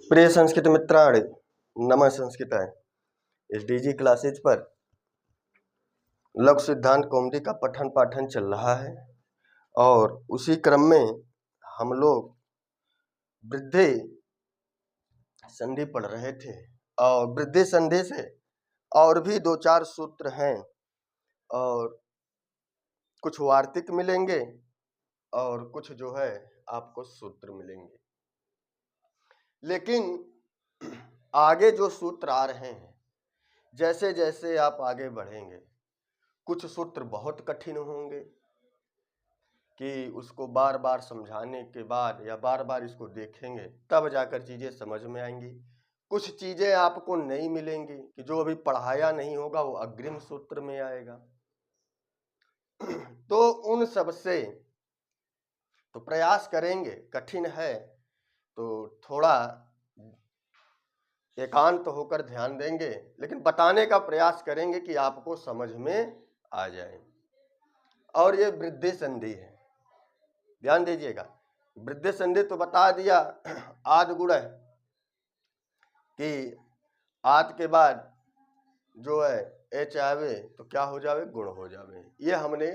प्रिय संस्कृत मित्राणि, नमः संस्कृताय। इस डीजी क्लासेज पर लघु सिद्धांत कौमुदी का पठन पाठन चल रहा है और उसी क्रम में हम लोग वृद्धि संधि पढ़ रहे थे और वृद्धि संधि से और भी दो चार सूत्र हैं और कुछ वार्तिक मिलेंगे और कुछ जो है आपको सूत्र मिलेंगे। लेकिन आगे जो सूत्र आ रहे हैं, जैसे जैसे आप आगे बढ़ेंगे कुछ सूत्र बहुत कठिन होंगे कि उसको बार बार समझाने के बाद या बार बार इसको देखेंगे तब जाकर चीज़ें समझ में आएंगी। कुछ चीज़ें आपको नहीं मिलेंगी कि जो अभी पढ़ाया नहीं होगा वो अग्रिम सूत्र में आएगा। तो उन सब से तो प्रयास करेंगे, कठिन है तो थोड़ा एकांत होकर ध्यान देंगे, लेकिन बताने का प्रयास करेंगे कि आपको समझ में आ जाए। और ये वृद्धि संधि है, ध्यान दीजिएगा। वृद्धि संधि तो बता दिया, आद गुण है कि आद के बाद जो है एच आवे तो क्या हो जावे, गुण हो जावे। ये हमने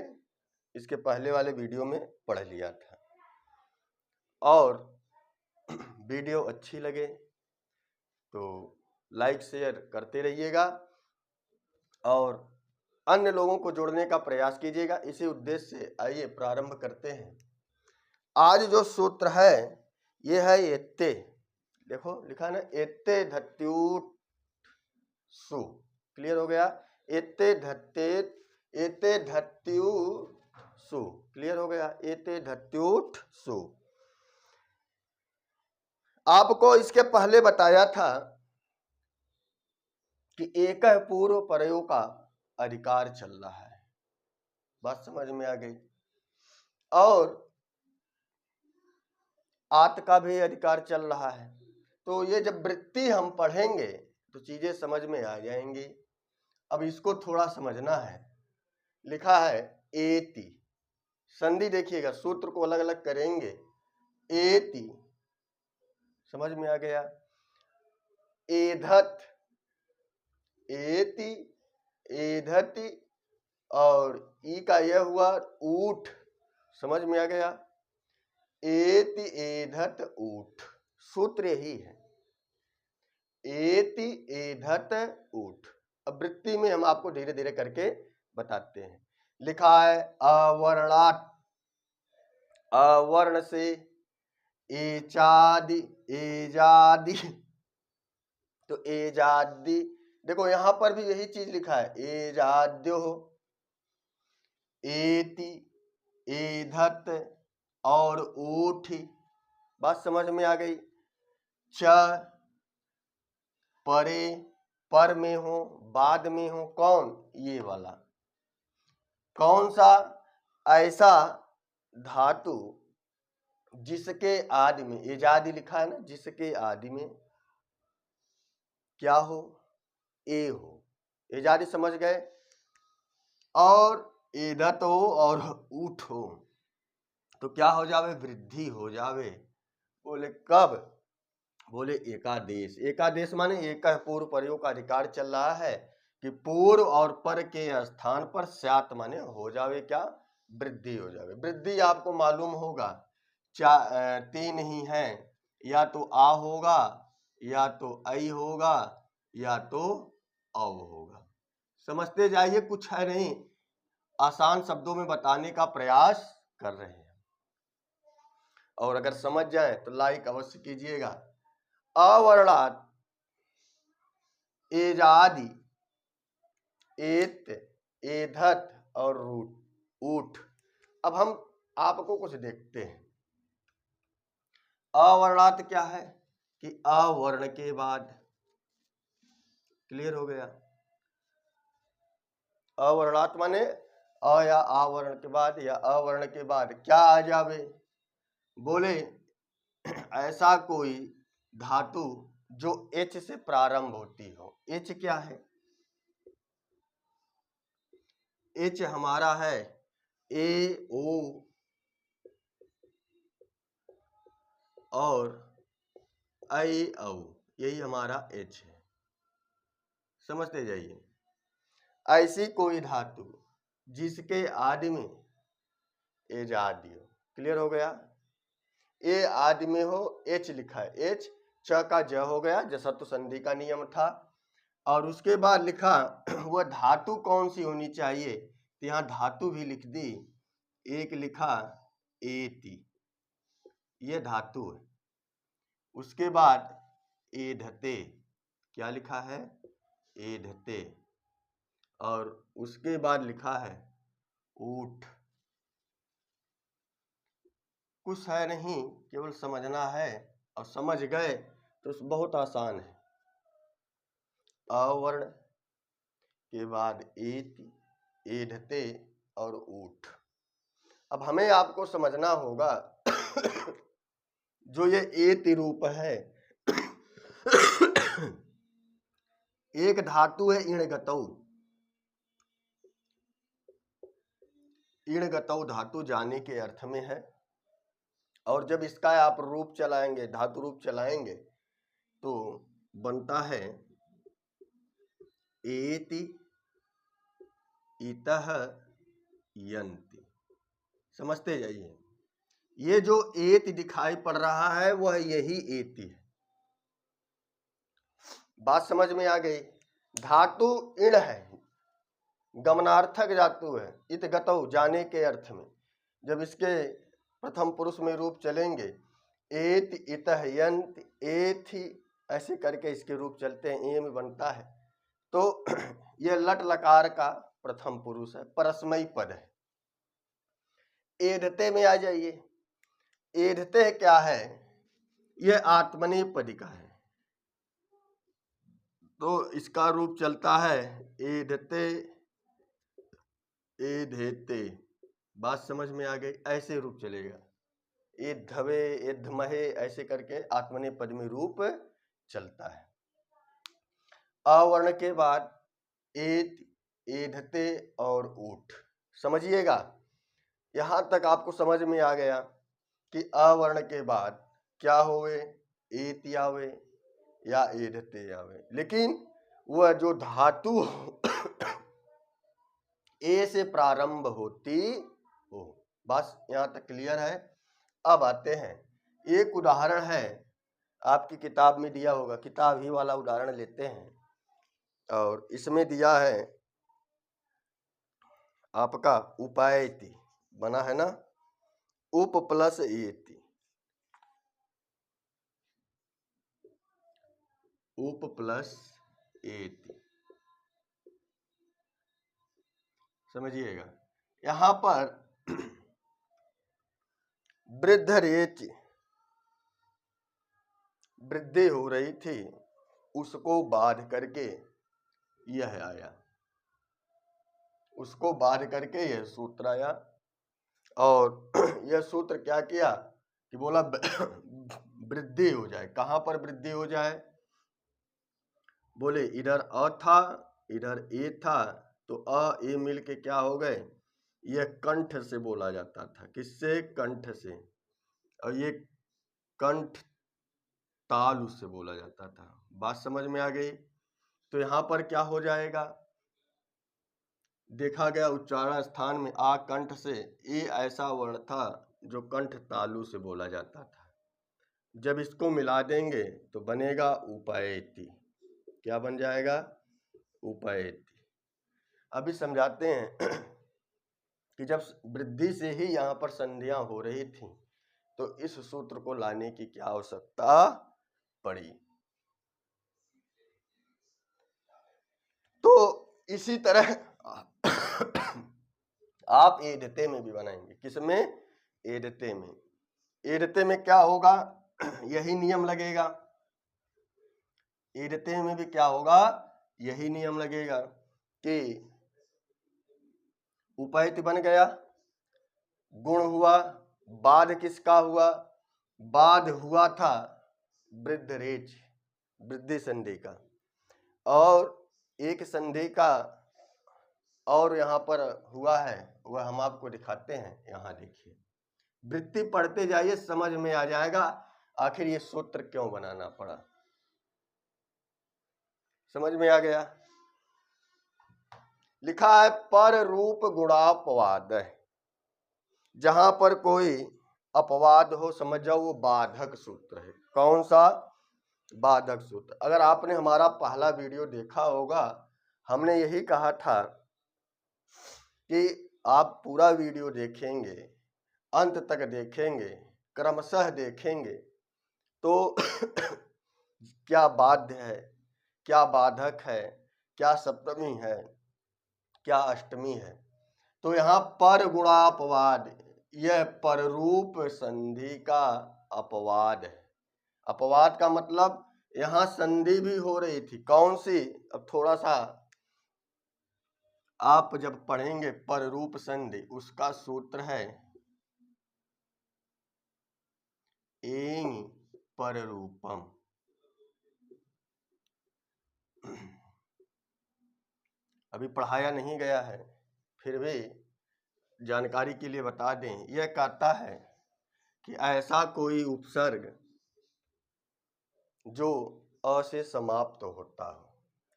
इसके पहले वाले वीडियो में पढ़ लिया था। और वीडियो अच्छी लगे तो लाइक शेयर करते रहिएगा और अन्य लोगों को जोड़ने का प्रयास कीजिएगा। इसी उद्देश्य से आइए प्रारंभ करते हैं। आज जो सूत्र है ये है एत्ते, देखो लिखा ना, एत्ते धत्यूट सु। क्लियर हो गया? एत्ते धत्यूट सु। क्लियर हो गया? एत्ते धत्यूट सु। आपको इसके पहले बताया था कि एक पूर्व परयो का अधिकार चल रहा है, बात समझ में आ गई। और आत का भी अधिकार चल रहा है। तो ये जब वृत्ति हम पढ़ेंगे तो चीजें समझ में आ जाएंगी। अब इसको थोड़ा समझना है। लिखा है एति, संधि देखिएगा, सूत्र को अलग अलग करेंगे। एति समझ में आ गया। एधत, एति, एधति और ई का यह हुआ ऊठ, समझ में आ गया। एति एधत ऊठ, सूत्र यही है, एति एधत ऊठ। अब वृत्ति में हम आपको धीरे धीरे करके बताते हैं। लिखा है अवर्णात्, अवर्ण से एचादि, एजादि, तो एजादि, देखो यहां पर भी यही चीज लिखा है, एजाद्यो, एति, एधत और ऊठी। बात समझ में आ गई। च परे, पर में हो, बाद में हो, कौन, ये वाला। कौन सा? ऐसा धातु जिसके आदि में, एजादि लिखा है ना, जिसके आदि में क्या हो, ए हो। एजादि समझ गए। और एधत हो और ऊठ हो तो क्या हो जावे, वृद्धि हो जावे। बोले कब? बोले एकादेश। एकादेश माने एक पूर्व परयोग का अधिकार चल रहा है कि पूर्व और पर के स्थान पर स्यात माने हो जावे, क्या, वृद्धि हो जावे। वृद्धि आपको मालूम होगा तीन ही है, या तो आ होगा, या तो ऐ होगा, या तो औ होगा। समझते जाइए, कुछ है नहीं, आसान शब्दों में बताने का प्रयास कर रहे हैं। और अगर समझ जाए तो लाइक अवश्य कीजिएगा। अवर्णात् एजादि, एत, एधत और ऊठ। अब हम आपको कुछ देखते हैं। अवर्णात् क्या है कि अवर्ण के बाद। क्लियर हो गया? अवर्णात् माने अ या आवर्ण के बाद या अवर्ण के बाद क्या आ जावे। बोले ऐसा कोई धातु जो एच से प्रारंभ होती हो। एच क्या है? एच हमारा है ए ओ और ऐ औ, यही हमारा एच है, समझते जाइए। ऐसी कोई धातु जिसके आदि में एज आदि हो, क्लियर हो गया। ए आदि में हो, एच लिखा है, एच च का ज हो गया, जसत्व संधि का नियम था। और उसके बाद लिखा वह धातु कौन सी होनी चाहिए, तो यहाँ धातु भी लिख दी, एक लिखा एति, ये धातु है। उसके बाद एधते, क्या लिखा है, एधते। और उसके बाद लिखा है ऊठ। कुछ है नहीं, केवल समझना है, और समझ गए तो बहुत आसान है। अवर्ण के बाद एति, एधते और ऊठ। अब हमें आपको समझना होगा जो ये एति रूप है एक धातु है इणगतौ, इणगतौ धातु जाने के अर्थ में है। और जब इसका आप रूप चलाएंगे, धातु रूप चलाएंगे, तो बनता है एति इतः यन्ति, समझते जाइए। ये जो एति दिखाई पड़ रहा है वह यही एति है, बात समझ में आ गई। धातु इण है, गमनार्थक धातु है, इत गतौ जाने के अर्थ में। जब इसके प्रथम पुरुष में रूप चलेंगे, एत इतः यन्त, एथि, ऐसे करके इसके रूप चलते हैं, ए में बनता है। तो यह लट लकार का प्रथम पुरुष है, परस्मयी पद है। एधते में आ जाइए, एधते क्या है, यह आत्मनेपदिका है, तो इसका रूप चलता है एधते, एधेते, बात समझ में आ गई। ऐसे रूप चलेगा, एद्धवे, एद्धमहे, ऐसे करके आत्मनेपद में रूप चलता है। अवर्ण के बाद एत, एधते और ऊठ, समझिएगा। यहां तक आपको समझ में आ गया कि अवर्ण के बाद क्या होवे, एत आवे या एधते आवे, लेकिन वह जो धातु ए से प्रारंभ होती हो। बस यहां तक क्लियर है। अब आते हैं, एक उदाहरण है, आपकी किताब में दिया होगा, किताब ही वाला उदाहरण लेते हैं। और इसमें दिया है आपका उपायति, बना है ना, उप प्लस एति, उप प्लस एति, समझिएगा। यहां पर वृद्ध रेच, वृद्धि हो रही थी, उसको बाध करके यह आया, उसको बाध करके यह सूत्र आया। और यह सूत्र क्या किया कि बोला वृद्धि हो जाए। कहां पर वृद्धि हो जाए, बोले इधर अ था, इधर ए था, तो अ ए मिल के क्या हो गए, यह कंठ से बोला जाता था, किससे, कंठ से। और ये कंठ ताल उससे बोला जाता था, बात समझ में आ गई। तो यहां पर क्या हो जाएगा, देखा गया उच्चारण स्थान में आ कंठ से, ए ऐसा वर्ण था जो कंठ तालु से बोला जाता था। जब इसको मिला देंगे तो बनेगा उपायति, क्या बन जाएगा, उपायति। अभी समझाते हैं कि जब वृद्धि से ही यहाँ पर संधियां हो रही थी, तो इस सूत्र को लाने की क्या आवश्यकता पड़ी। तो इसी तरह आप एधते में भी बनाएंगे, किसमें, एधते में। एधते में क्या होगा, यही नियम लगेगा। एधते में भी क्या होगा, यही नियम लगेगा कि उपैति बन गया, गुण हुआ, बाध किसका हुआ, बाध हुआ था वृद्ध रेच, वृद्धि संधि का। और एक संधि का और यहाँ पर हुआ है, वह हम आपको दिखाते हैं। यहाँ देखिए, वृत्ति पढ़ते जाइए, समझ में आ जाएगा। आखिर ये सूत्र क्यों बनाना पड़ा? समझ में आ गया? लिखा है पर रूप गुणापवाद। जहां पर कोई अपवाद हो समझ जाओ वो बाधक सूत्र है। कौन सा? बाधक सूत्र। अगर आपने हमारा पहला वीडियो देखा होगा, हमने यही कहा था कि आप पूरा वीडियो देखेंगे, अंत तक देखेंगे, क्रमशः देखेंगे तो क्या बाध्य है, क्या बाधक है, क्या सप्तमी है, क्या अष्टमी है। तो यहाँ पर गुणापवाद, यह पररूप संधि का अपवाद है। अपवाद का मतलब यहाँ संधि भी हो रही थी। कौन सी? अब थोड़ा सा आप जब पढ़ेंगे पररूप संधि, उसका सूत्र है एंग पररूपम। अभी पढ़ाया नहीं गया है, फिर भी जानकारी के लिए बता दें। यह कहता है कि ऐसा कोई उपसर्ग जो अ से समाप्त होता हो,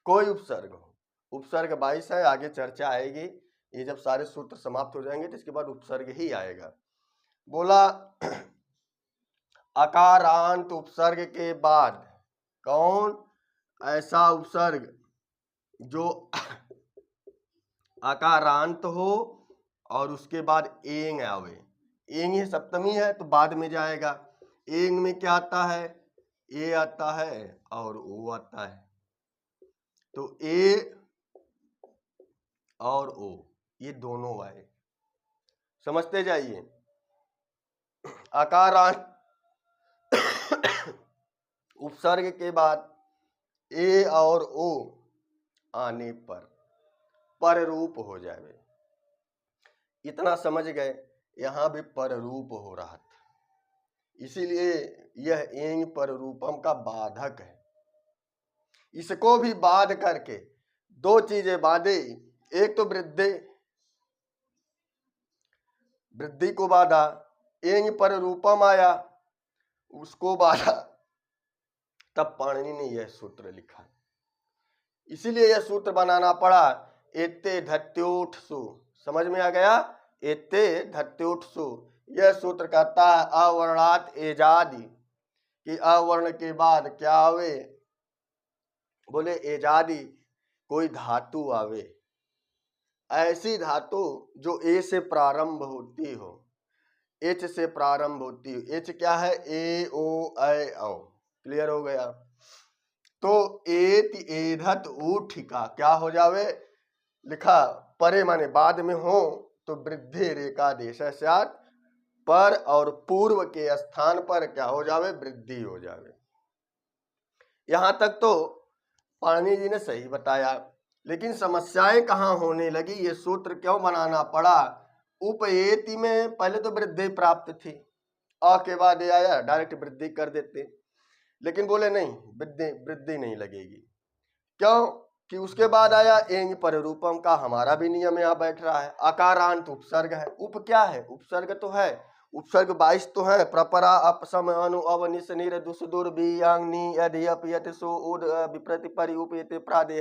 कोई उपसर्ग हो। उपसर्ग 22 है, आगे चर्चा आएगी। ये जब सारे सूत्र समाप्त हो जाएंगे तो इसके बाद उपसर्ग ही आएगा। बोला अकारांत उपसर्ग के बाद कौन? ऐसा उपसर्ग जो अकारांत हो और उसके बाद एंग आवे। एंग ही सप्तमी है तो बाद में जाएगा। एंग में क्या आता है? ए आता है और ओ आता है। तो ए और ओ ये दोनों आए, समझते जाइए। अकारांत उपसर्ग के बाद ए और ओ आने पर पररूप हो जाए। इतना समझ गए? यहां भी पररूप हो रहा था, इसीलिए यह एंग पररूपम का बाधक है। इसको भी बाध करके दो चीजें बाधे। एक तो वृद्धि, वृद्धि को बाधा, एंग पररूपम आया उसको बाधा, तब पाणिनि ने यह सूत्र लिखा। इसीलिए यह सूत्र बनाना पड़ा एते धत्योठसु। समझ में आ गया? एते धत्योठसु। यह सूत्र कहता है अवर्णात एजादि, कि अवर्ण के बाद क्या आवे? बोले एजादि, कोई धातु आवे, ऐसी धातु जो ए से प्रारंभ होती हो, एच से प्रारंभ होती हो। एच क्या है? ए ओ ऐ औ। क्लियर हो गया? तो एत एधत ऊठिका क्या हो जावे? लिखा परे माने बाद में हो तो वृद्धि रेखा देश पर और पूर्व के स्थान पर क्या हो जावे? वृद्धि हो जावे। यहां तक तो पाणिनि जी ने सही बताया, लेकिन समस्याएं कहां होने लगी? ये सूत्र क्यों बनाना पड़ा? उपएति में पहले तो वृद्धि प्राप्त थी, अ के बाद ये आया, डायरेक्ट वृद्धि कर देते। लेकिन बोले नहीं, वृद्धि नहीं लगेगी। क्यों? कि उसके बाद आया एंग पररूपम का। हमारा भी नियम यहाँ बैठ रहा है। अकारांत उपसर्ग है। उप क्या है? उपसर्ग तो है, उपसर्ग 22 तो है। प्रपरा अपसम अनु अव निस निर दुस दुर बियांग नी यदि अप यत सो उद विप्रति परि उप यते प्रादेय।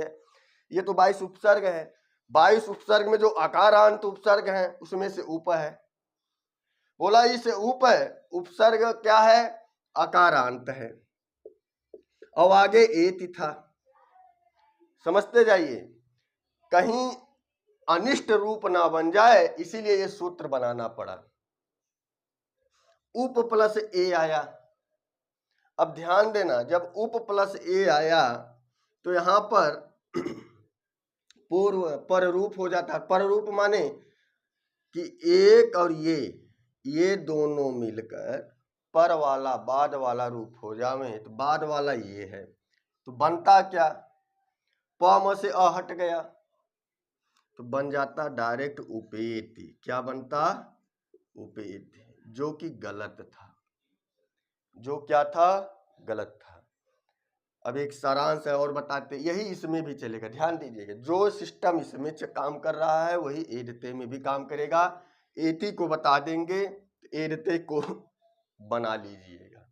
ये तो 22 उपसर्ग है। 22 उपसर्ग में जो अकारांत उपसर्ग है उसमें से उप है। बोला इसे उप उपसर्ग क्या है? अकारांत है। और आगे एति था। समझते जाइए, कहीं अनिष्ट रूप ना बन जाए, इसीलिए ये सूत्र बनाना पड़ा। उप प्लस ए आया। अब ध्यान देना, जब उप प्लस ए आया तो यहां पर पूर्व पररूप हो जाता है। पररूप माने कि एक और ये दोनों मिलकर पर वाला बाद वाला रूप हो जावे। तो बाद वाला ये है, तो बनता क्या? प म से अ हट गया तो बन जाता डायरेक्ट उपेति। क्या बनता? उपेति, जो कि गलत था। जो क्या था? गलत था। अब एक सारांश है और बताते, यही इसमें भी चलेगा। ध्यान दीजिएगा, जो सिस्टम इसमें काम कर रहा है वही एदते में भी काम करेगा। एति को बता देंगे, एदते को बना लीजिएगा।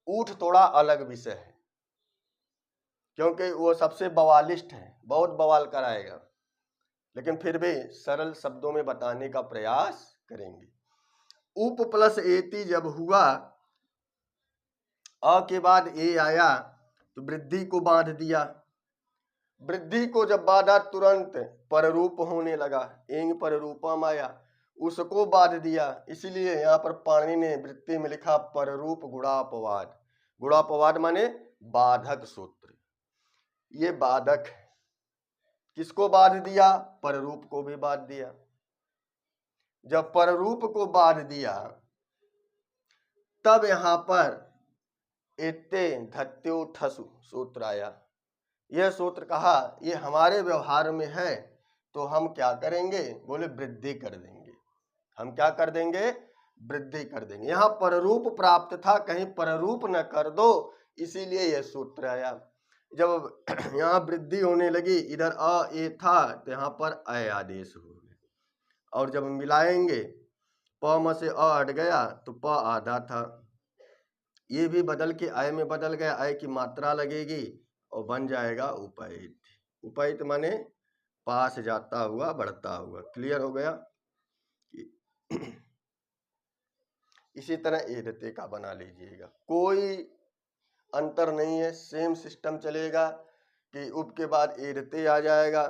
ऊठ थोड़ा अलग विषय है, क्योंकि वो सबसे बवालिस्ट है, बहुत बवाल कराएगा, लेकिन फिर भी सरल शब्दों में बताने का प्रयास करेंगे। उप प्लस एति जब हुआ, अ के बाद ए आया तो वृद्धि को बांध दिया। वृद्धि को जब बांधा तुरंत पररूप होने लगा, एंग पररूपम आया, उसको बांध दिया। इसलिए यहाँ पर पाणिनि ने वृत्ति में लिखा पररूप गुणापवाद। गुणापवाद माने बाधक सूत्र, ये बाधक है। किसको बांध दिया? पररूप को भी बांध दिया। जब पररूप को बांध दिया तब यहां पर एते धत्यो ठसु सूत्र आया। यह सूत्र कहा ये हमारे व्यवहार में है तो हम क्या करेंगे? बोले वृद्धि कर देंगे। हम क्या कर देंगे? वृद्धि कर देंगे। यहाँ पररूप प्राप्त था, कहीं पररूप न कर दो, इसीलिए यह सूत्र आया। जब यहाँ वृद्धि होने लगी, इधर अ ए था तो यहाँ पर अय आदेश हो गया, और जब मिलाएंगे प म से अ हट गया तो प आधा था, ये भी बदल के अय में बदल गया, अय की मात्रा लगेगी और बन जाएगा उपैत। उपैत माने पास जाता हुआ, बढ़ता हुआ। क्लियर हो गया? इसी तरह एदते का बना लीजिएगा, कोई अंतर नहीं है, सेम सिस्टम चलेगा कि उप के बाद एदते आ जाएगा,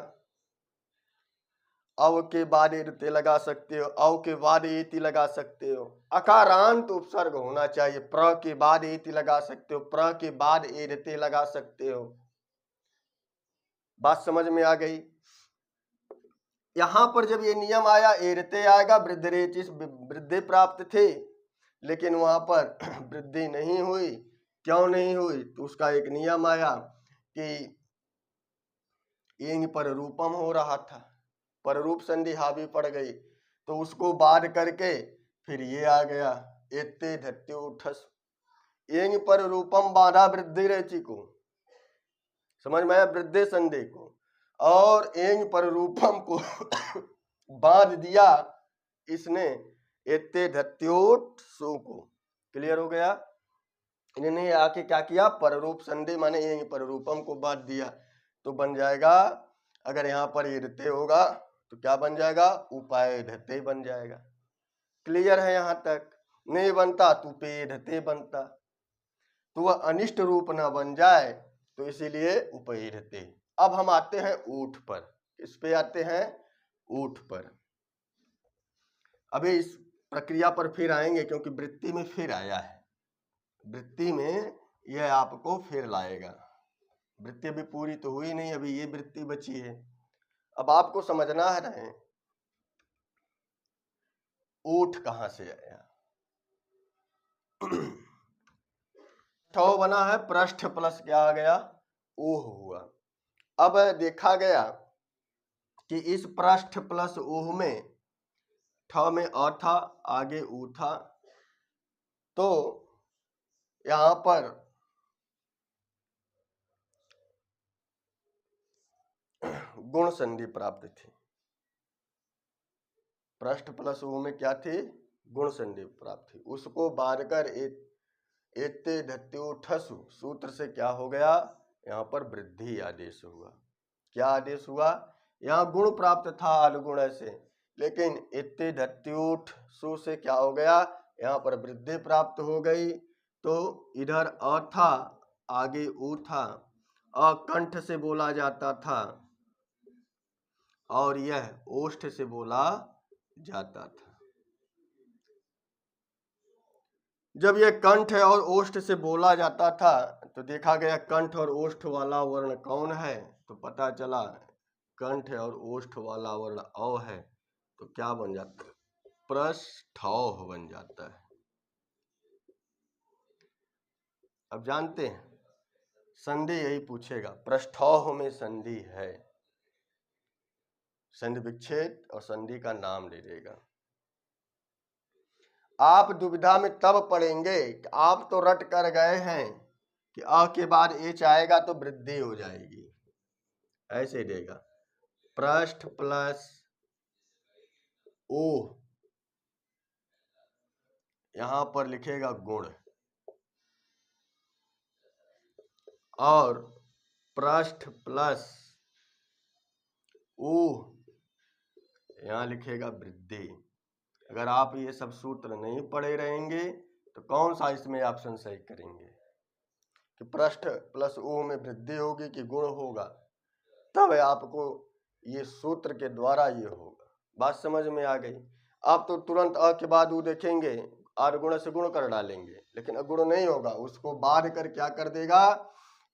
अव के बाद एदते लगा सकते हो, अव के बाद एति लगा सकते हो। अकारांत उपसर्ग होना चाहिए, प्र के बाद एति लगा सकते हो, प्र के बाद एदते लगा सकते हो। बात समझ में आ गई? यहां पर जब ये नियम आया एरते आएगा, वृद्धिरेचिस वृद्धि प्राप्त थे, लेकिन वहां पर वृद्धि नहीं हुई। क्यों नहीं हुई? तो उसका एक नियम आया कि एंग पर रूपम हो रहा था, पररूप संधि हावी पड़ गई, तो उसको बाध करके फिर ये आ गया एते धत्यो ठस। एंग पर रूपम बाधा वृद्धि रेचि को, समझ में आया? वृद्धि संधि को, और एंग पर रूपम को बांध दिया इसने एते धत्योट सो को। क्लियर हो गया? इन्होंने आके क्या किया? पररूप संधि माने एंग पर रूपम को बांध दिया, तो बन जाएगा, अगर यहाँ पर एदते होगा तो क्या बन जाएगा? उपायधते बन जाएगा। क्लियर है यहाँ तक? नहीं बनता तो पेधते बनता, तो वह अनिष्ट रूप ना बन जाए, तो इसीलिए उपैधते। अब हम आते हैं ऊठ पर। किस पे आते हैं? ऊठ पर। अभी इस प्रक्रिया पर फिर आएंगे, क्योंकि वृत्ति में फिर आया है, वृत्ति में यह आपको फिर लाएगा। वृत्ति अभी पूरी तो हुई नहीं, अभी ये वृत्ति बची है। अब आपको समझना है ऊठ कहां से आया। ठो बना है, पृष्ठ प्लस क्या आ गया? ओह हुआ। अब देखा गया कि इस पृष्ठ प्लस ओह में ठ में अ था, आगे ऊ था, तो यहां पर गुण संधि प्राप्त थी। पृष्ठ प्लस ऊ में क्या थी? गुण संधि प्राप्त थी। उसको बांध कर एते धत्यो ठसु सूत्र से क्या हो गया? यहाँ पर वृद्धि आदेश हुआ। क्या आदेश हुआ? यहाँ गुण प्राप्त था अनुगुण से, लेकिन एते धत्योठ सु से क्या हो गया? यहाँ पर वृद्धि प्राप्त हो गई। तो इधर अ था, आगे ऊ था, अ कंठ से बोला जाता था और यह ओष्ठ से बोला जाता था। जब यह कंठ और ओष्ठ से बोला जाता था तो देखा गया कंठ और ओष्ठ वाला वर्ण कौन है, तो पता चला कंठ और ओष्ठ वाला वर्ण औ है, तो क्या बन जाता है? पृष्ठौह बन जाता है। अब जानते हैं संधि यही पूछेगा, पृष्ठौह में संधि है, संधि विच्छेद और संधि का नाम ले लेगा। आप दुविधा में तब पड़ेंगे कि आप तो रट कर गए हैं कि अ के बाद एच आएगा तो वृद्धि हो जाएगी, ऐसे देगा पृष्ठ प्लस ओ, यहां पर लिखेगा गुण, और पृष्ठ प्लस ऊ, यहाँ लिखेगा वृद्धि। अगर आप ये सब सूत्र नहीं पढ़े रहेंगे तो कौन सा इसमें ऑप्शन सही करेंगे कि पृष्ठ प्लस ऊ में वृद्धि होगी कि गुण होगा, तब आपको ये सूत्र के द्वारा ये होगा। बात समझ में आ गई। आप तो तुरंत अ के बाद ऊ देखेंगे, आर गुण से गुण कर डालेंगे, लेकिन अगुण नहीं होगा, उसको बांध कर क्या कर देगा,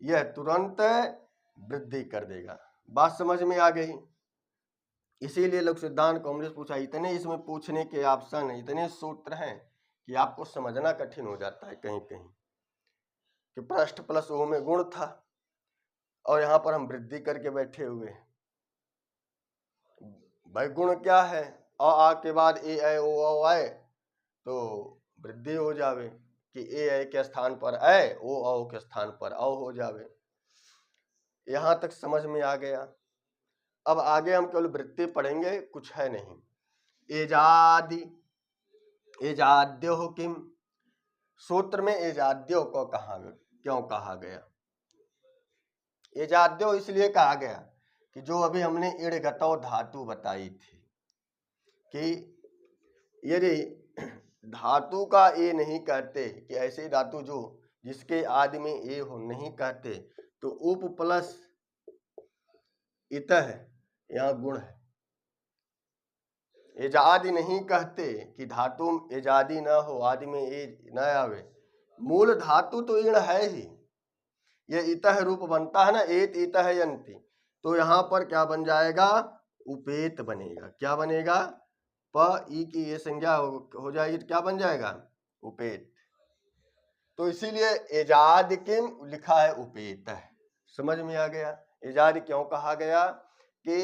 यह तुरंत वृद्धि कर देगा। बात समझ में आ गई। इसीलिए लोक सिद्धांत को हमने पूछा, इतने इसमें पूछने के ऑप्शन है, इतने सूत्र हैं कि आपको समझना कठिन हो जाता है कहीं कहीं कि पृष्ठ प्लस ओ में गुण था और यहाँ पर हम वृद्धि करके बैठे हुए। भाई गुण क्या है, अ आ के बाद ए ऐ ओ औ आए तो वृद्धि हो जावे कि ए ऐ के स्थान पर ऐ, ओ औ के स्थान पर औ हो जावे। यहाँ तक समझ में आ गया। अब आगे हम केवल वृत्ति पढ़ेंगे, कुछ है नहीं। एजादि, एजाद्यो किम, सूत्र में एजाद्यो को क्यों कहा गया? एजाद्यो इसलिए कहा गया कि जो अभी हमने इड़गतो धातु बताई थी कि यदि धातु का ए नहीं कहते कि ऐसे धातु जो जिसके आदि में ए हो नहीं कहते तो उप प्लस इतः यहाँ गुण है। एजादि नहीं कहते कि धातु एजादि न हो, आदि में ए न आवे, मूल धातु तो ईण है ही, ये इतः रूप बनता है ना, एत इतः यन्ति, तो यहाँ पर क्या बन जाएगा, उपेत बनेगा। क्या बनेगा, प ई की ये संज्ञा हो जाएगी तो क्या बन जाएगा, उपेत। तो इसीलिए एजाद किम लिखा है उपेत है। समझ में आ गया। एजाद क्यों कहा गया कि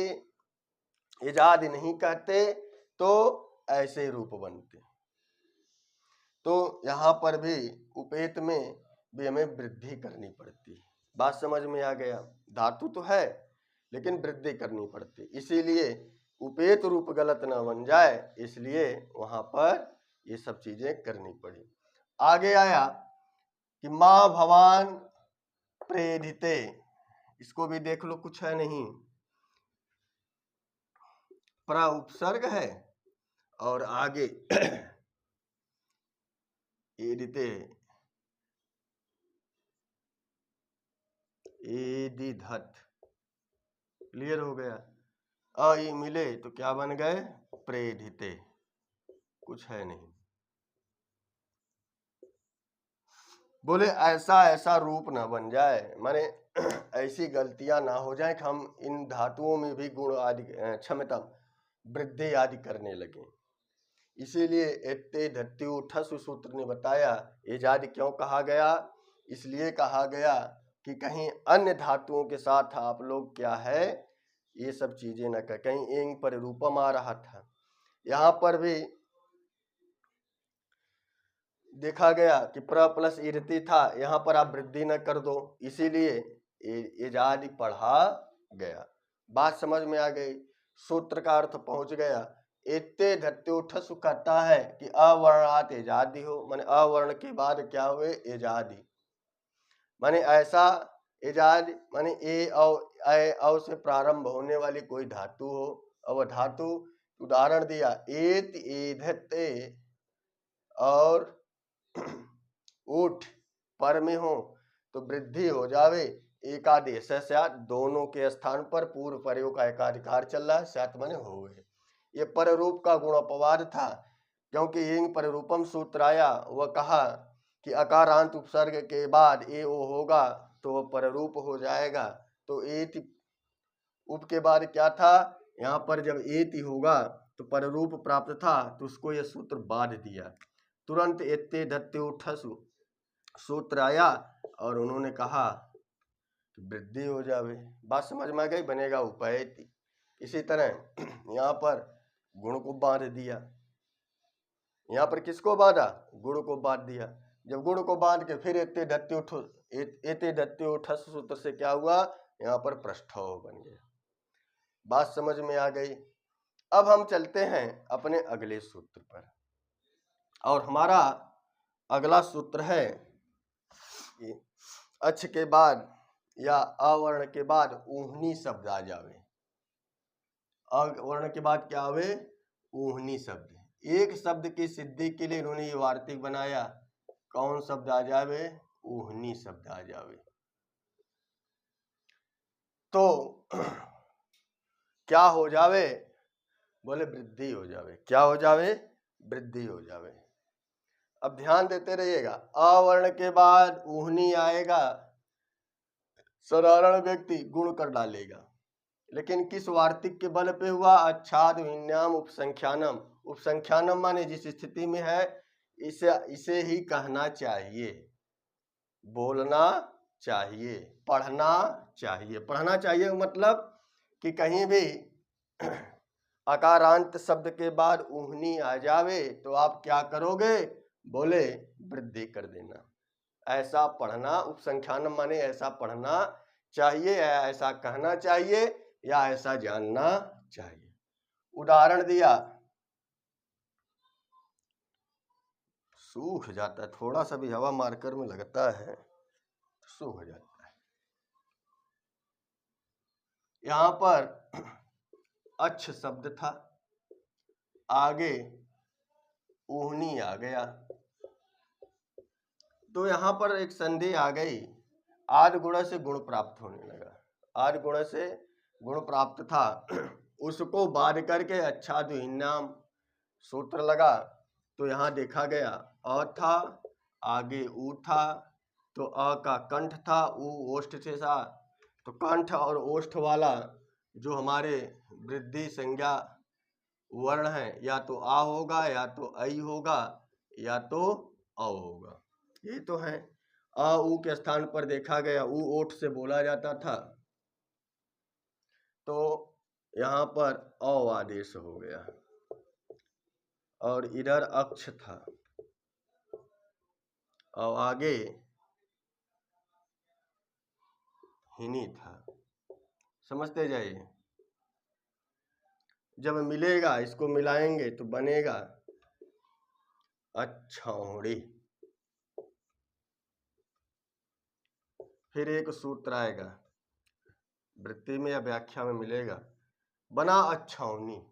एजाद नहीं कहते तो ऐसे रूप बनते, तो यहाँ पर भी उपेत में भी हमें वृद्धि करनी पड़ती है। बात समझ में आ गया। धातु तो है लेकिन वृद्धि करनी पड़ती, इसीलिए उपेत रूप गलत ना बन जाए, इसलिए वहां पर ये सब चीजें करनी पड़ी। आगे आया कि माँ भवान प्रेरिते, इसको भी देख लो, कुछ है नहीं, प्रा उपसर्ग है और आगे एदिते एदिधत, क्लियर हो गया। अ ई मिले तो क्या बन गए, प्रेरिते, कुछ है नहीं। बोले ऐसा ऐसा रूप ना बन जाए, माने ऐसी गलतियां ना हो जाए कि हम इन धातुओं में भी गुण आदि क्षमता वृद्धि आदि करने लगे। इसीलिए एत्ते धत्यु ठसु सूत्र ने बताया एजादि क्यों कहा गया, इसलिए कहा गया कि कहीं अन्य धातुओं के साथ आप लोग क्या है ये सब चीजें न कर, कहीं एंग पर रूपम आ रहा था, यहाँ पर भी देखा गया कि प्र प्लस इरति था, यहाँ पर आप वृद्धि न कर दो, इसीलिए एजादि पढ़ा गया। बात समझ में आ गई, सूत्र का अर्थ पहुंच गया। एते धत्योठसु कहता है कि अवर्णात एजादि हो, माने अवर्ण के बाद क्या हुए, एजादि, माने ऐसा एजादि माने ए औ से प्रारंभ होने वाली कोई धातु हो। अब धातु उदाहरण दिया एत एधते और उठ पर में हो तो वृद्धि हो जावे, एकादेश से दोनों के स्थान पर पूर्व प्रयोग का एकाधिकार चल रहा है, सात माने होवे। ये पर रूप का गुण अपवाद था, क्योंकि इंग पर रूपम सूत्र आया, वह कहा कि अकारांत उपसर्ग के बाद ए ओ होगा तो वह पर रूप हो जाएगा। तो एति उप के बाद क्या था, यहाँ पर जब एति होगा तो पर रूप प्राप्त था, तो उसको यह सूत्र बांध दिया। तुरंत एत्ते धत्ते ठसु सूत्र आया और उन्होंने कहा कि वृद्धि हो जावे। बात समझ में आ गई, बनेगा उपैति। इसी तरह यहाँ पर गुण को बांध दिया, यहाँ पर किसको बांधा, गुण को बांध दिया। जब गुण को बांध के फिर एते धत्ते ठस सूत्र से क्या हुआ, यहाँ पर पृष्ठव बन गया। बात समझ में आ गई। अब हम चलते हैं अपने अगले सूत्र पर, और हमारा अगला सूत्र है अक्ष के बाद या अवर्ण के बाद ऊहनी शब्द आ जावे। अवर्ण के बाद क्या आवे? ऊहनी शब्द। एक शब्द की सिद्धि के लिए इन्होंने ये वार्तिक बनाया। कौन शब्द आ जावे? ऊहनी शब्द आ जावे। तो क्या हो जावे? बोले वृद्धि हो जावे। क्या हो जावे? वृद्धि हो जावे। अब ध्यान देते रहिएगा, अवर्ण के बाद ऊहनी आएगा, साधारण व्यक्ति गुण कर डालेगा। लेकिन किस वार्तिक के बल पे हुआ? अच्छाद विन्याम उपसंख्यानम। उपसंख्यानम माने जिस स्थिति में है इसे ही कहना चाहिए, बोलना चाहिए, पढ़ना चाहिए। पढ़ना चाहिए मतलब कि कहीं भी अकारांत शब्द के बाद ऊहनी आ जावे तो आप क्या करोगे? बोले वृद्धि कर देना। ऐसा पढ़ना, उपसंख्यानम माने ऐसा पढ़ना चाहिए, या ऐसा कहना चाहिए, या ऐसा जानना चाहिए। उदाहरण दिया, सूख जाता है, थोड़ा सा भी हवा मार्कर में लगता है सूख जाता है। यहां पर अच्छ शब्द था, आगे ऊहनी आ गया, तो यहां पर एक संधि आ गई, आद गुण से गुण प्राप्त होने लगा। आद गुण से गुण प्राप्त था, उसको बाध करके अच्छाद विन्याम सूत्र लगा। तो यहाँ देखा गया अ था, आगे ऊ था, तो अ का कंठ था, ऊ ओष्ठ से था, तो कंठ और ओष्ठ वाला जो हमारे वृद्धि संज्ञा वर्ण है, या तो आ होगा, या तो ऐ होगा, या तो अ होगा। ये तो है। अ ऊ के स्थान पर देखा गया ऊ ओठ से बोला जाता था, तो यहाँ पर अ आदेश हो गया। और इधर अक्ष था और आगे हिनी था। समझते जाइए। जब मिलेगा, इसको मिलाएंगे तो बनेगा अच्छौड़ी। फिर एक सूत्र आएगा, वृत्ति में या व्याख्या में मिलेगा, बना अच्छौनी।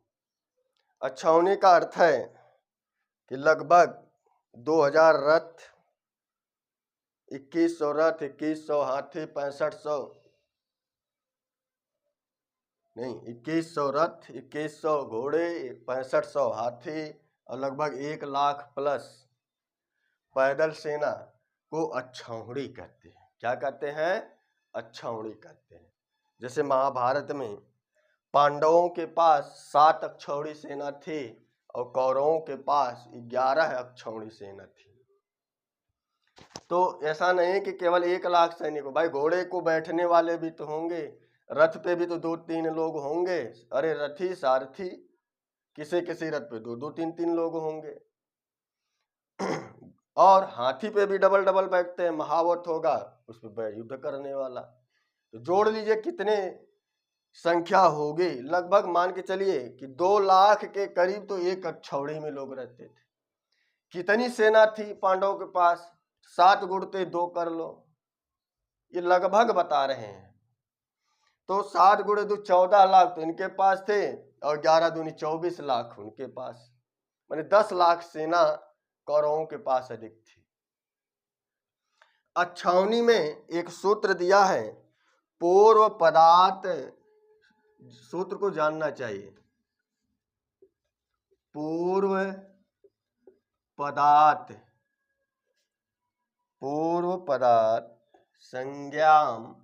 अच्छौनी का अर्थ है कि लगभग 2000 रथ, 2100 रथ, 2100 हाथी, 6500 नहीं 2100 रथ, 2100 घोड़े, 6500 हाथी और लगभग 1 लाख प्लस पैदल सेना को अच्छौड़ी कहते हैं। क्या कहते हैं? अच्छौड़ी कहते हैं। जैसे महाभारत में पांडवों के पास 7 अक्षौड़ी सेना थी और कौरवों के पास 11 अक्षौड़ी सेना थी। तो ऐसा नहीं कि केवल 1 लाख सैनिक हो भाई, घोड़े को बैठने वाले भी तो होंगे, रथ पे भी तो 2-3 लोग होंगे। अरे रथी सारथी, किसी किसी रथ पे 2-2 3-3 लोग होंगे। और हाथी पे भी डबल डबल बैठते हैं, महावत होगा उस पे युद्ध करने वाला। तो जोड़ लीजिए कितने संख्या होगी, लगभग मान के चलिए कि 2 लाख के करीब तो एक अक्षौड़ी में लोग रहते थे। कितनी सेना थी पांडवों के पास? 7 गुणते 2 कर लो, ये लगभग बता रहे हैं। तो 7 गुणे 2 14 लाख तो इनके पास थे और 11 दूनी 24 लाख उनके पास, माने 10 लाख सेना कौरवों के पास अधिक थी। अच्छौनी में एक सूत्र दिया है, पूर्व पदार्थ, सूत्र को जानना चाहिए। पूर्व पदार्थ, पूर्व पदार्थ संज्ञाम,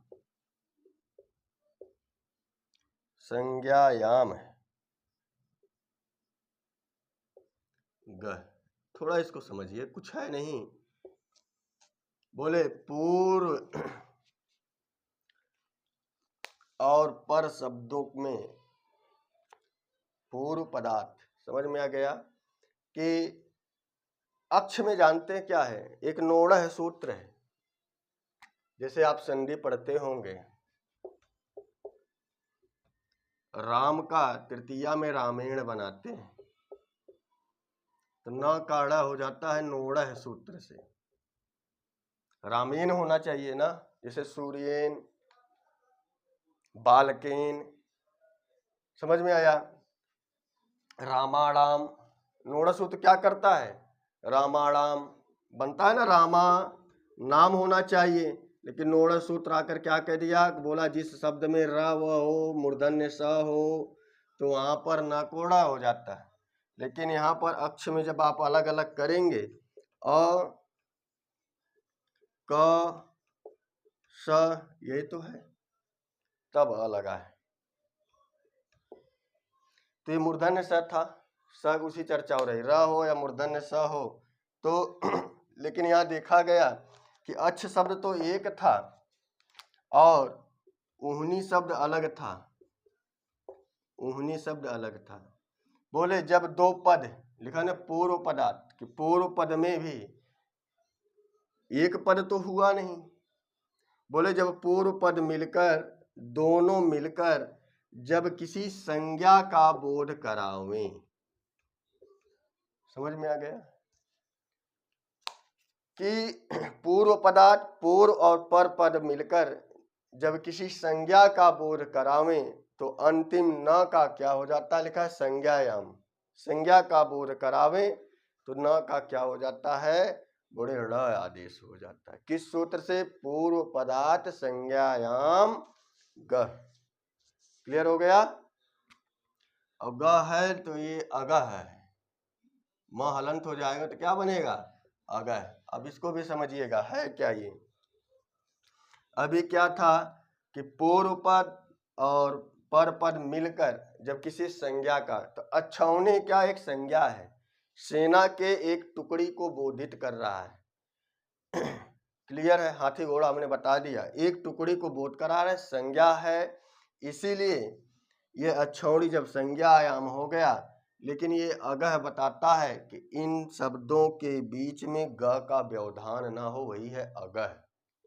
संज्ञायाम है ग। थोड़ा इसको समझिए, कुछ है नहीं। बोले पूर्व और पर शब्दों में पूर्व पदार्थ समझ में आ गया कि अक्ष में जानते हैं क्या है? एक नोड़ह सूत्र है। जैसे आप संधि पढ़ते होंगे, राम का तृतीया में रामेण बनाते हैं तो न काढ़ा हो जाता है नोड़ह सूत्र से। रामेण होना चाहिए ना, जैसे सूर्येन, बालकेन, समझ में आया। रामाणाम, नोड़ा सूत्र क्या करता है, रामाणाम बनता है ना, रामा नाम होना चाहिए, लेकिन नोड़ा सूत्र आकर क्या कह दिया, बोला जिस शब्द में र व हो, मूर्धन्य स हो, तो वहां पर नकोड़ा हो जाता है। लेकिन यहाँ पर अक्ष में जब आप अलग अलग करेंगे, अ क स, यही तो है, तब अ लगा है। तो ये मूर्धन्य स था, स उसी चर्चा हो रही, र हो या मूर्धन्य स हो तो लेकिन यहाँ देखा गया कि अच्छ शब्द तो एक था और ऊहनी शब्द अलग था, ऊहनी शब्द अलग था। बोले जब दो पद लिखा ना पूर्व पदार्थ, कि पूर्व पद में भी एक पद तो हुआ नहीं। बोले जब पूर्व पद मिलकर, दोनों मिलकर जब किसी संज्ञा का बोध करावें, समझ में आ गया कि पूर्व पदार्थ, पूर्व और पर पद मिलकर जब किसी संज्ञा का बोध करावें तो अंतिम न का क्या हो जाता है, लिखा है संज्ञायाम, संज्ञा का बोध करावें तो न का क्या हो जाता है, बड़े ड़ आदेश हो जाता है। किस सूत्र से, पूर्व पदार्थ संज्ञायाम ग। क्लियर हो गया। अब ग है तो ये अगह है, म हलंत हो जाएगा तो क्या बनेगा, अगह। अब इसको भी समझिएगा है क्या ये। अभी क्या था कि पूर्व पद और पर पद मिलकर जब किसी संज्ञा का, तो अच्छौनी क्या एक संज्ञा है, सेना के एक टुकड़ी को बोधित कर रहा है। क्लियर है, हाथी घोड़ा हमने बता दिया, एक टुकड़ी को बोध करा रहा है, संज्ञा है, इसीलिए ये अच्छौड़ी जब संज्ञायाम हो गया। लेकिन ये अगह बताता है कि इन शब्दों के बीच में ग का व्यवधान ना हो, वही है अगह।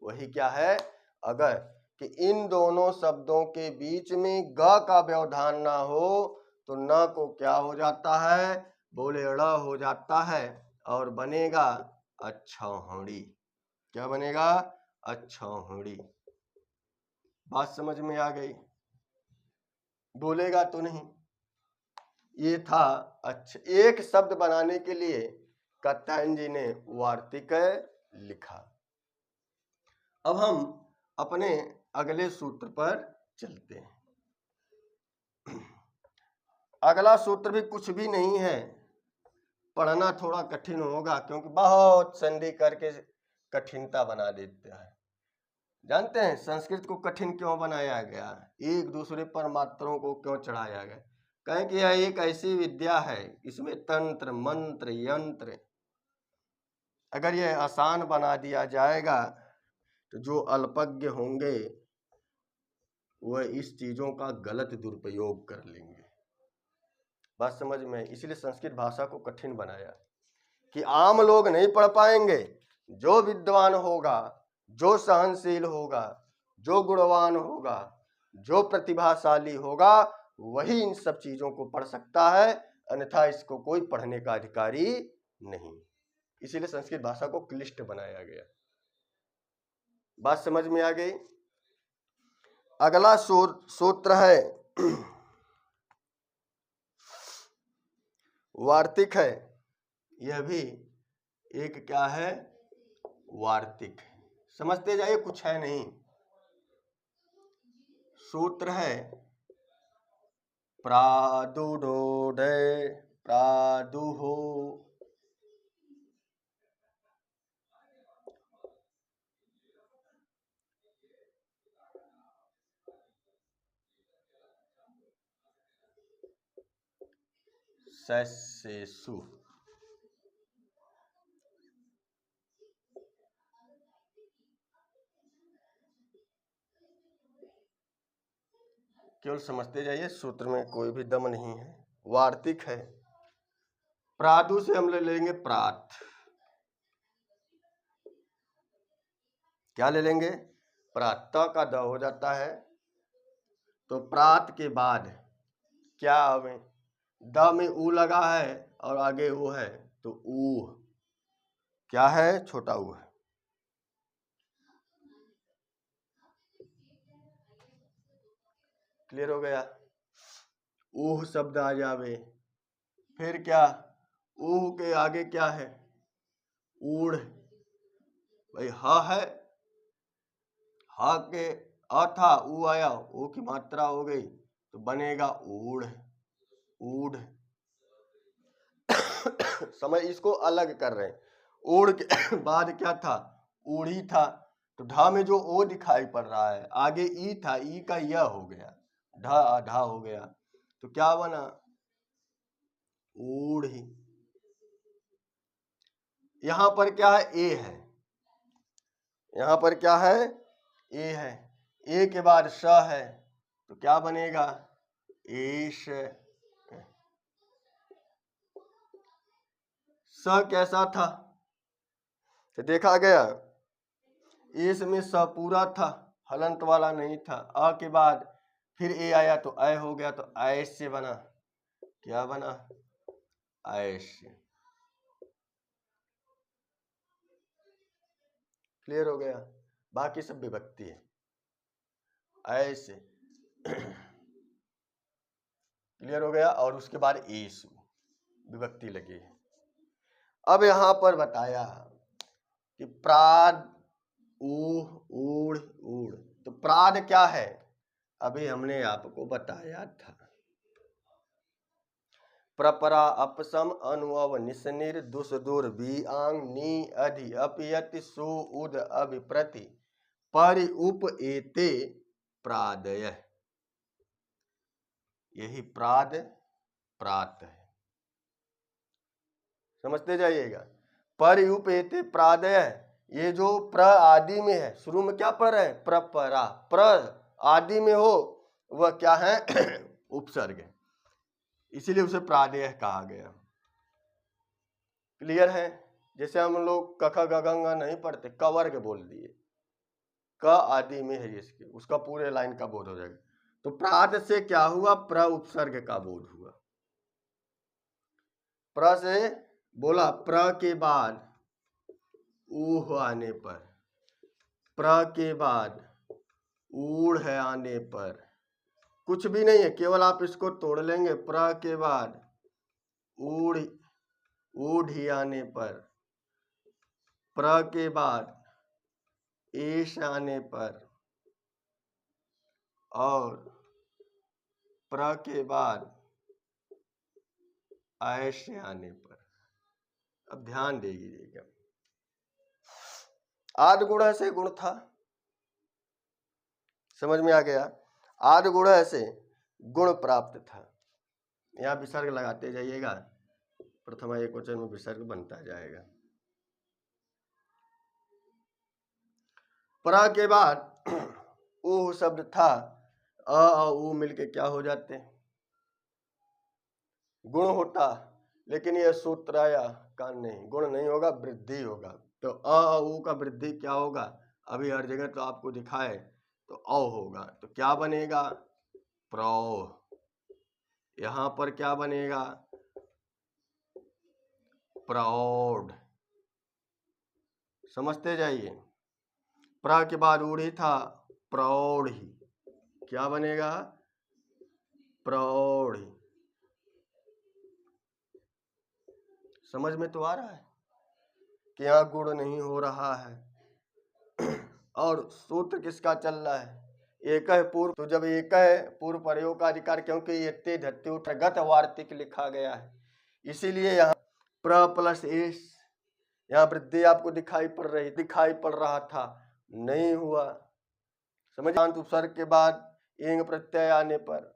वही क्या है, अगह, कि इन दोनों शब्दों के बीच में ग का व्यवधान ना हो तो न को क्या हो जाता है, बोले ड़ हो जाता है और बनेगा अच्छौहड़ी। क्या बनेगा, अच्छौहड़ी। बात समझ में आ गई, बोलेगा तो नहीं। ये था अच्छा, एक शब्द बनाने के लिए कात्यायन जी ने वार्तिक लिखा। अब हम अपने अगले सूत्र पर चलते हैं। अगला सूत्र भी कुछ भी नहीं है, पढ़ना थोड़ा कठिन होगा क्योंकि बहुत संधि करके कठिनता बना देते हैं। जानते हैं संस्कृत को कठिन क्यों बनाया गया, एक दूसरे पर मात्रों को क्यों चढ़ाया गया, कहें कि यह एक ऐसी विद्या है, इसमें तंत्र मंत्र यंत्र, अगर यह आसान बना दिया जाएगा तो जो अल्पज्ञ होंगे वह इस चीजों का गलत दुरुपयोग कर लेंगे। बात समझ में, इसलिए संस्कृत भाषा को कठिन बनाया कि आम लोग नहीं पढ़ पाएंगे, जो विद्वान होगा, जो सहनशील होगा, जो गुणवान होगा, जो प्रतिभाशाली होगा, वही इन सब चीजों को पढ़ सकता है, अन्यथा इसको कोई पढ़ने का अधिकारी नहीं। इसीलिए संस्कृत भाषा को क्लिष्ट बनाया गया। बात समझ में आ गई। अगला सूत्र है वार्तिक है, यह भी एक क्या है, वार्तिक। समझते जाइए, कुछ है नहीं। सूत्र है प्रादुडोडय प्रादुहो सस्येषु। केवल समझते जाइए, सूत्र में कोई भी दम नहीं है, वार्तिक है। प्रादु से हम ले लेंगे प्रात, क्या ले लेंगे, प्रात, त का द हो जाता है, तो प्रात के बाद क्या हमें, द में ऊ लगा है और आगे वो है, तो ऊ क्या है, छोटा ऊ है। क्लियर हो गया। ऊह शब्द आ जावे, फिर क्या, ऊह के आगे क्या है, ऊढ़। भाई ह है, ह के अ था, ऊ आया, ओ की मात्रा हो गई तो बनेगा ऊढ़, ऊढ़। समय इसको अलग कर रहे हैं। ऊढ़ के बाद क्या था, ऊढ़ी था, तो ढा में जो ओ दिखाई पड़ रहा है, आगे ई था, ई का यह हो गया, ढा ढा हो गया, तो क्या बना, ऊढ़ी। यहां पर क्या है, ए है, यहां पर क्या है, ए है, ए के बाद स है, तो क्या बनेगा, एश। स कैसा था, तो देखा गया, एस में स पूरा था, हलंत वाला नहीं था। अ के बाद फिर ए आया तो ऐ हो गया, तो ऐश से बना, क्या बना, ऐश। क्लियर हो गया। बाकी सब विभक्ति है, ऐसे। क्लियर हो गया। और उसके बाद एसु विभक्ति लगी है। अब यहां पर बताया कि प्राद, ऊह, ऊढ़, ऊढ़, तो प्राद क्या है, अभी हमने आपको बताया था, प्रपरा अपसम अनुअव निसनिर दुस दुर बी आंग नी अधि अपयति सु उद अभिप्रति परि उप एते प्रादय। यही प्राद प्रात है, समझते जाइएगा। परि उप एते प्रादय, ये जो प्र आदि में है, शुरू में क्या पढ़ रहे हैं, प्रपरा, प्र आदि में हो वह क्या है, उपसर्ग है, इसीलिए उसे प्रादेय कहा गया। क्लियर है। जैसे हम लोग कख गगंगा नहीं पढ़ते, क वर्ग बोल दिए, क आदि में है इसके, उसका पूरे लाइन का बोध हो जाएगा। तो प्राद से क्या हुआ, प्र उपसर्ग का बोध हुआ। प्र से बोला, प्र के बाद ऊह आने पर, प्र के बाद ऊढ़ है आने पर, कुछ भी नहीं है, केवल आप इसको तोड़ लेंगे। प्र के बाद ऊढ़, ऊढ़ी आने पर, प्र के बाद एश आने पर, और प्र के बाद ऐश आने पर। अब ध्यान दीजिएगा, आद गुण से गुण था, समझ में आ गया। आद गुण से गुण प्राप्त था। यहां विसर्ग लगाते जाइएगा, प्रथमा एकवचन में विसर्ग बनता जाएगा। प्र के बाद ऊह शब्द था, अ और ऊ मिलके क्या हो जाते, गुण होता, लेकिन यह सूत्र आया का नहीं, गुण नहीं होगा, वृद्धि होगा। तो अ और ऊ का वृद्धि क्या होगा, अभी हर जगह तो आपको दिखाए तो औ होगा, तो क्या बनेगा, प्रौ। यहां पर क्या बनेगा, प्रौढ़। समझते जाइए। प्र के बाद ऊढ़ी था, प्रौढ़ी, क्या बनेगा, प्रौढ़ी। समझ में तो आ रहा है कि यहाँ गुण नहीं हो रहा है। और सूत्र किसका चल रहा है, एक है पूर्व, तो जब एक है पूर्व प्रयोग का अधिकार, क्योंकि ये गत वार्तिक लिखा गया है, इसीलिए यहाँ प्र प्लस एस, यहाँ वृद्धि आपको दिखाई पड़ रहा था, नहीं हुआ। समझ, उपसर्ग के बाद एंग प्रत्यय आने पर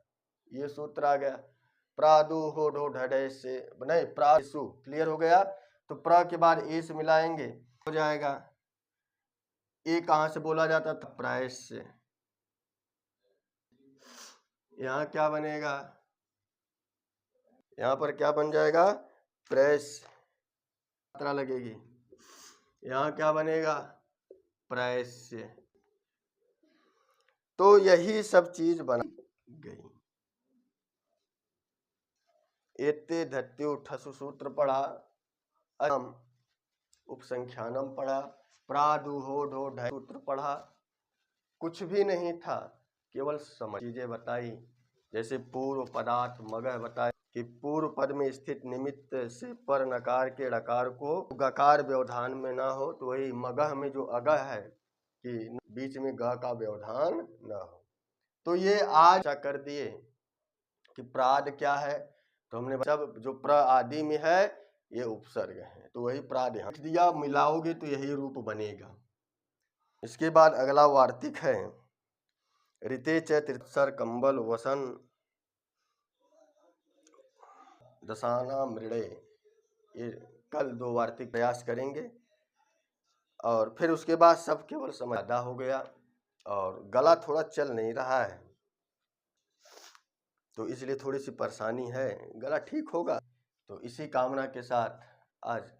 ये सूत्र आ गया, प्रादु हो ढो ढडे से नहीं, प्रासु। क्लियर हो गया। तो प्र के बाद ए से मिलाएंगे, हो जाएगा। ए कहां से बोला जाता था, प्रायश से। यहां क्या बनेगा, यहां पर क्या बन जाएगा, प्रेस, मात्रा लगेगी, यहां क्या बनेगा, प्रेस से। तो यही सब चीज बन गई। एते धत्यो ठसु सूत्र पढ़ा, उपसंख्यानम पढ़ा, प्रादुहो ढो ढय सूत्र पढ़ा, कुछ भी नहीं था, केवल समझ चीजें बताई। जैसे पूर्व पदार्थ मगह बताए कि पूर्व पद में स्थित निमित्त से पर नकार के ड़कार को गकार व्यवधान में ना हो, तो वही मगह में जो अगह है कि बीच में ग का व्यवधान न हो। तो ये आज कर दिए कि प्राद क्या है, तो हमने सब जो प्र आदि में है ये उपसर्ग है, तो वही प्राद यहाँ दिया, मिलाओगे तो यही रूप बनेगा। इसके बाद अगला वार्तिक है ऋते चैत्र कंबल वसन दशाना मृणे। ये कल 2 वार्तिक प्रयास करेंगे और फिर उसके बाद सब केवल समझदा हो गया और गला थोड़ा चल नहीं रहा है, तो इसलिए थोड़ी सी परेशानी है, गला ठीक होगा। तो इसी कामना के साथ आज